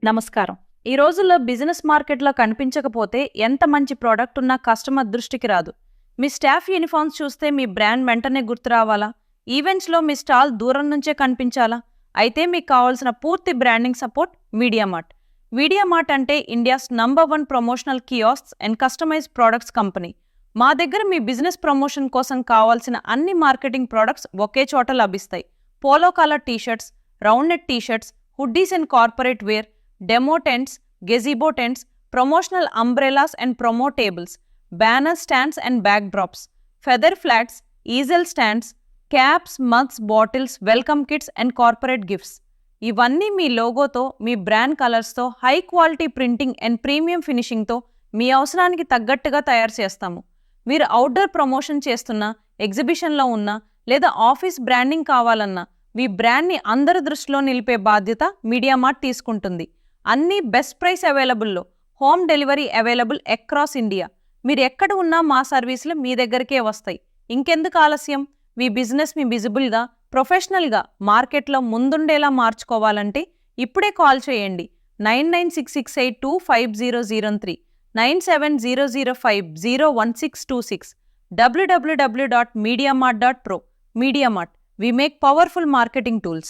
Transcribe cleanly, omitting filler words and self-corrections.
నమస్కారం. ఈ రోజుల్లో బిజినెస్ మార్కెట్లో కనిపించకపోతే ఎంత మంచి ప్రోడక్ట్ ఉన్నా కస్టమర్ దృష్టికి రాదు. మీ స్టాఫ్ యూనిఫామ్స్ చూస్తే మీ బ్రాండ్ వెంటనే గుర్తు రావాలా? ఈవెంట్స్లో మీ స్టాల్ దూరం నుంచే కనిపించాలా? అయితే మీకు కావాల్సిన పూర్తి బ్రాండింగ్ సపోర్ట్ మీడియామార్ట్. మీడియామార్ట్ అంటే India's number 1 promotional kiosks and customized products company. మా దగ్గర మీ బిజినెస్ ప్రమోషన్ కోసం కావాల్సిన అన్ని మార్కెటింగ్ ప్రొడక్ట్స్ ఒకే చోట లభిస్తాయి. Polo colour T shirts, round neck T shirts, hoodies and corporate wear, demo tents, gazebo tents, promotional umbrellas and promo tables, banner stands and back drops, feather flags, easel stands, caps, mugs, bottles, welcome kits and corporate gifts. ఇవన్నీ మీ లోగోతో, మీ brand కలర్స్తో, high quality printing and premium ఫినిషింగ్తో మీ అవసరానికి తగ్గట్టుగా తయారు చేస్తాము. మీరు అవుట్డోర్ ప్రమోషన్ చేస్తున్నా, ఎగ్జిబిషన్లో ఉన్నా లేదా ఆఫీస్ బ్రాండింగ్ కావాలన్నా మీ బ్రాండ్ని అందరి దృష్టిలో నిలిపే బాధ్యత మీడియామార్ట్ తీసుకుంటుంది. అన్నీ బెస్ట్ ప్రైస్ అవైలబుల్లో, home delivery available across India. మీరు ఎక్కడ ఉన్నా మా సర్వీసులు మీ దగ్గరికే వస్తాయి. ఇంకెందుకు ఆలస్యం? మీ బిజినెస్ మీ విజిబుల్గా, ప్రొఫెషనల్గా మార్కెట్లో ముందుండేలా మార్చుకోవాలంటే ఇప్పుడే కాల్ చేయండి. 9966825003, 9700501626, www.mediamart.pro. మీడియామార్ట్, we make powerful marketing tools.